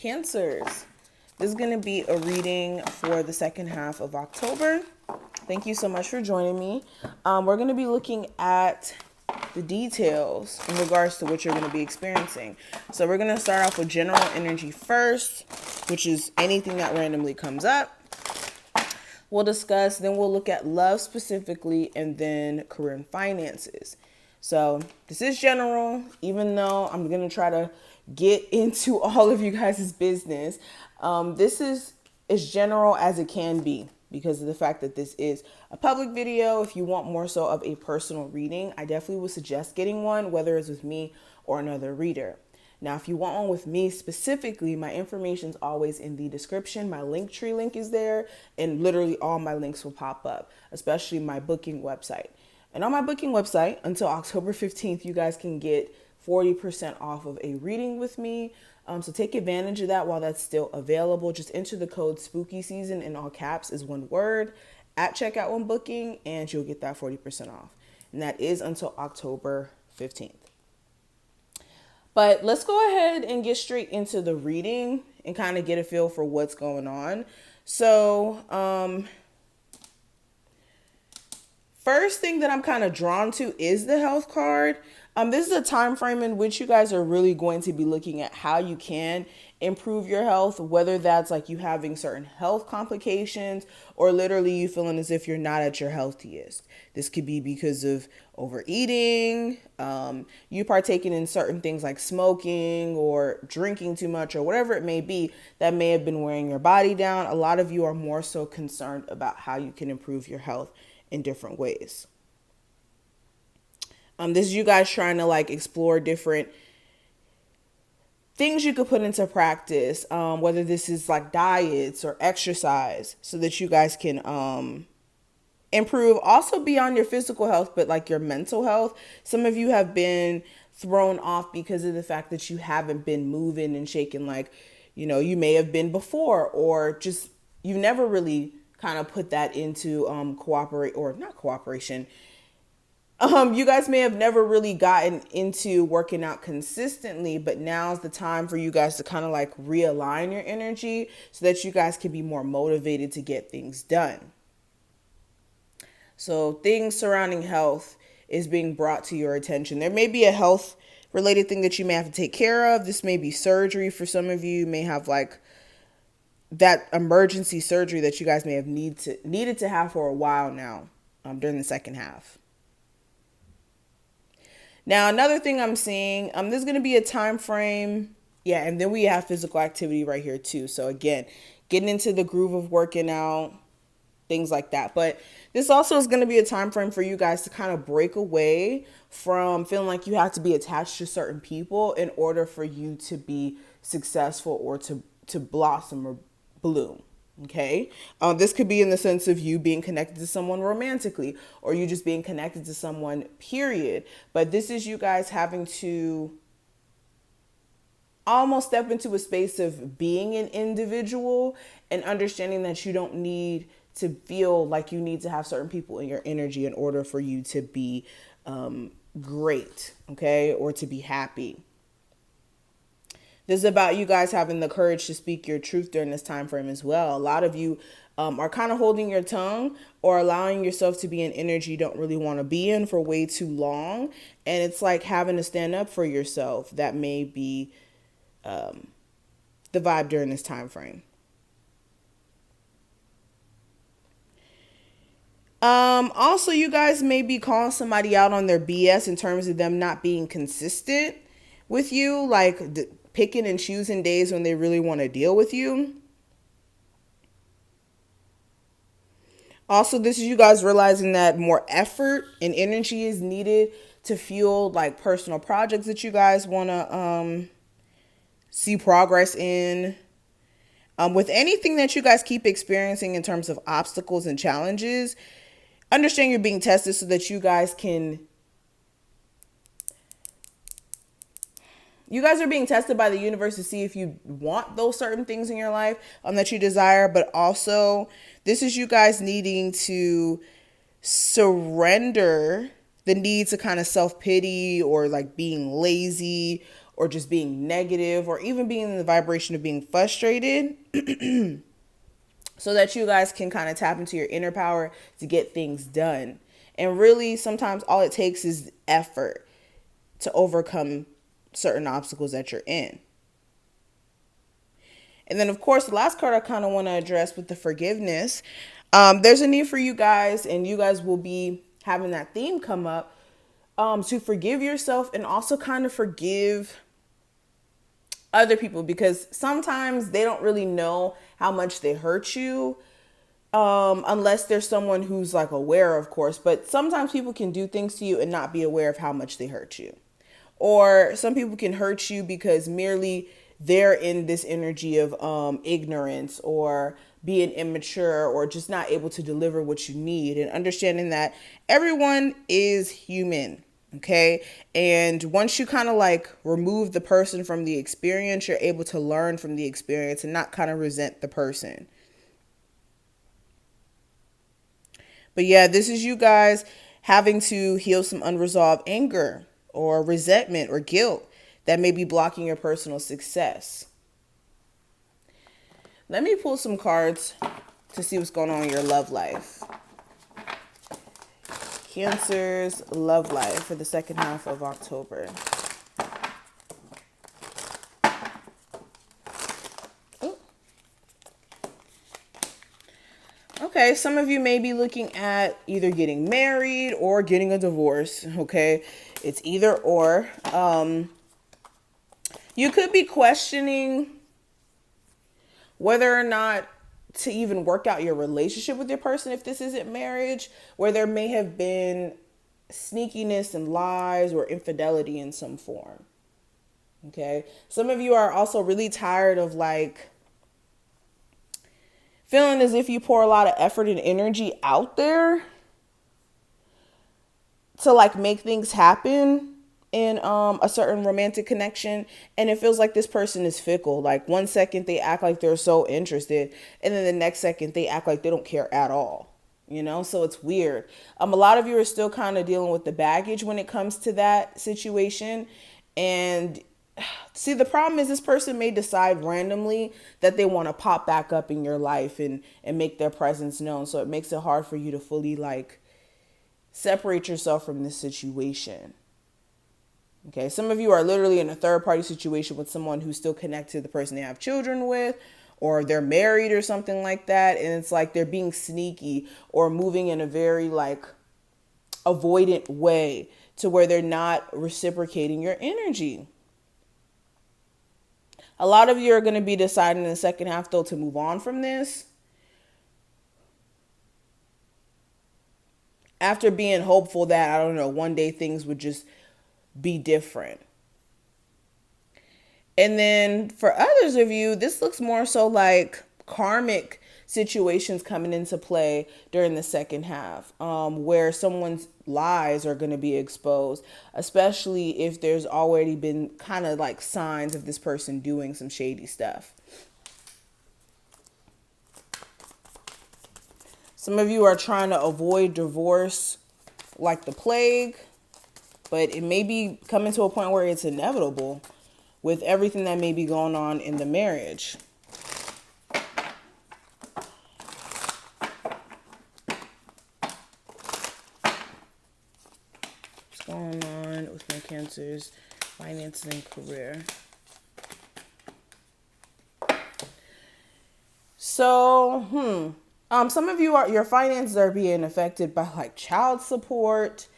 Cancers. This is going to be a reading for the second half of October. Thank you so much for joining me. We're going to be looking at the details in regards to what you're going to be experiencing. So we're going to start off with general energy first, which is anything that randomly comes up. We'll discuss, then we'll look at love specifically, and then career and finances. So this is general, even though I'm going to try to get into all of you guys' business. This is as general as it can be because of the fact that this is a public video. If you want more so of a personal reading, I definitely would suggest getting one, whether it's with me or another reader. Now, if you want one with me specifically, my information is always in the description. My Linktree link is there, and literally all my links will pop up, especially my booking website. And on my booking website, until October 15th, you guys can get 40% off of a reading with me. So take advantage of that while that's still available. Just enter the code Spooky Season in all caps is one word at checkout when booking, and you'll get that 40% off. And that is until October 15th. But let's go ahead and get straight into the reading and kind of get a feel for what's going on. So, first thing that I'm kind of drawn to is the health card. This is a time frame in which you guys are really going to be looking at how you can improve your health, whether that's like you having certain health complications or literally you feeling as if you're not at your healthiest. This could be because of overeating, you partaking in certain things like smoking or drinking too much or whatever it may be that may have been wearing your body down. A lot of you are more so concerned about how you can improve your health in different ways. This is you guys trying to like explore different things you could put into practice, whether this is like diets or exercise so that you guys can improve also beyond your physical health, but like your mental health. Some of you have been thrown off because of the fact that you haven't been moving and shaking like, you know, you may have been before, or just you never really kind of put that into cooperation. You guys may have never really gotten into working out consistently, but now's the time for you guys to kind of like realign your energy so that you guys can be more motivated to get things done. So things surrounding health is being brought to your attention. There may be a health related thing that you may have to take care of. This may be surgery for some of you. You may have like that emergency surgery that you guys may have needed to have for a while now, during the second half. Now, another thing I'm seeing, there's going to be a time frame. Yeah, and then we have physical activity right here too. So again, getting into the groove of working out, things like that. But this also is going to be a time frame for you guys to kind of break away from feeling like you have to be attached to certain people in order for you to be successful or to blossom or bloom. Okay. This could be in the sense of you being connected to someone romantically, or you just being connected to someone, period. But this is you guys having to almost step into a space of being an individual and understanding that you don't need to feel like you need to have certain people in your energy in order for you to be great. Okay. Or to be happy. This is about you guys having the courage to speak your truth during this time frame as well. A lot of you are kind of holding your tongue or allowing yourself to be in energy you don't really want to be in for way too long. And it's like having to stand up for yourself. That may be the vibe during this time frame. Also, you guys may be calling somebody out on their BS in terms of them not being consistent with you, like picking and choosing days when they really want to deal with you. Also, this is you guys realizing that more effort and energy is needed to fuel like personal projects that you guys want to see progress in. With anything that you guys keep experiencing in terms of obstacles and challenges, understand you're being tested so that you guys are being tested by the universe to see if you want those certain things in your life that you desire. But also, this is you guys needing to surrender the need to kind of self-pity or like being lazy or just being negative, or even being in the vibration of being frustrated, so that you guys can kind of tap into your inner power to get things done. And really, sometimes all it takes is effort to overcome certain obstacles that you're in. And then, of course, the last card I kind of want to address with the forgiveness. There's a need for you guys, and you guys will be having that theme come up, to forgive yourself and also kind of forgive other people, because sometimes they don't really know how much they hurt you, unless there's someone who's like aware, of course. But sometimes people can do things to you and not be aware of how much they hurt you. Or some people can hurt you because merely they're in this energy of ignorance, or being immature, or just not able to deliver what you need, and understanding that everyone is human. Okay. And once you kind of like remove the person from the experience, you're able to learn from the experience and not kind of resent the person. But yeah, this is you guys having to heal some unresolved anger or resentment or guilt that may be blocking your personal success. Let me pull some cards to see what's going on in your love life. Cancer's love life for the second half of October. Oh. Okay, some of you may be looking at either getting married or getting a divorce. Okay, it's either or. You could be questioning whether or not to even work out your relationship with your person if this isn't marriage, where there may have been sneakiness and lies or infidelity in some form. Okay. Some of you are also really tired of like feeling as if you pour a lot of effort and energy out there to like make things happen in a certain romantic connection, and it feels like this person is fickle. Like one second they act like they're so interested, and then the next second they act like they don't care at all. You know, so it's weird. A lot of you are still kind of dealing with the baggage when it comes to that situation. And see, the problem is this person may decide randomly that they want to pop back up in your life and make their presence known. So it makes it hard for you to fully like separate yourself from this situation. Okay, some of you are literally in a third party situation with someone who's still connected to the person they have children with, or they're married or something like that. And it's like they're being sneaky or moving in a very like avoidant way to where they're not reciprocating your energy. A lot of you are going to be deciding in the second half though to move on from this, after being hopeful that, I don't know, one day things would just be different. And then for others of you, this looks more so like karmic situations coming into play during the second half, where someone's lies are going to be exposed, especially if there's already been kind of like signs of this person doing some shady stuff. Some of you are trying to avoid divorce like the plague, but it may be coming to a point where it's inevitable with everything that may be going on in the marriage. What's going on with my Cancer's finances and career? So, some of you your finances are being affected by like child support.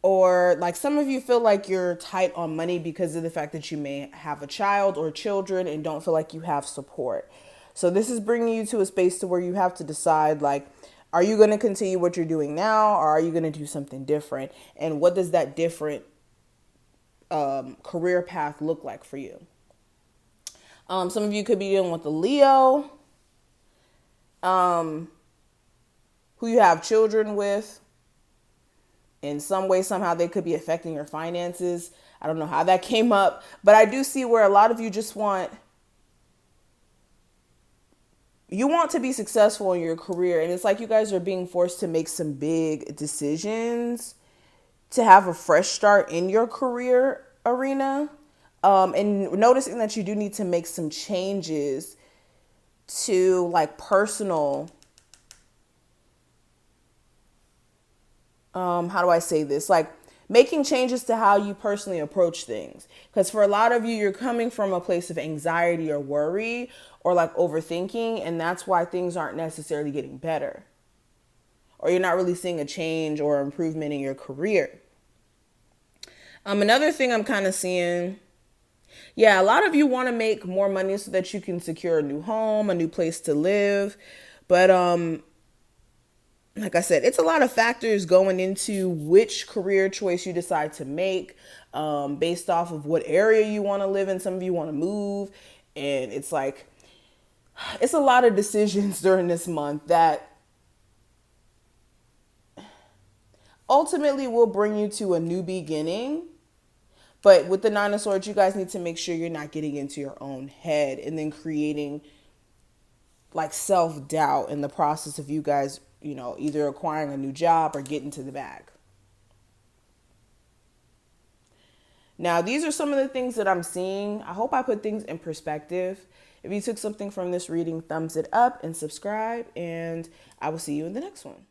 Or like some of you feel like you're tight on money because of the fact that you may have a child or children and don't feel like you have support. So this is bringing you to a space to where you have to decide, like, are you going to continue what you're doing now, or are you going to do something different? And what does that different career path look like for you? Some of you could be dealing with a Leo, who you have children with. In some way, somehow they could be affecting your finances. I don't know how that came up, but I do see where a lot of you just want to be successful in your career. And it's like you guys are being forced to make some big decisions to have a fresh start in your career arena. And noticing that you do need to make some changes to like personal, how do I say this? Like making changes to how you personally approach things. Because for a lot of you, you're coming from a place of anxiety or worry or like overthinking. And that's why things aren't necessarily getting better. Or you're not really seeing a change or improvement in your career. Another thing I'm kind of seeing, yeah, a lot of you want to make more money so that you can secure a new home, a new place to live. But like I said, it's a lot of factors going into which career choice you decide to make, based off of what area you want to live in. Some of you want to move, and it's like, it's a lot of decisions during this month that ultimately will bring you to a new beginning. But with the Nine of Swords, you guys need to make sure you're not getting into your own head and then creating like self-doubt in the process of you guys, you know, either acquiring a new job or getting to the bag. Now, these are some of the things that I'm seeing. I hope I put things in perspective. If you took something from this reading, thumbs it up and subscribe, and I will see you in the next one.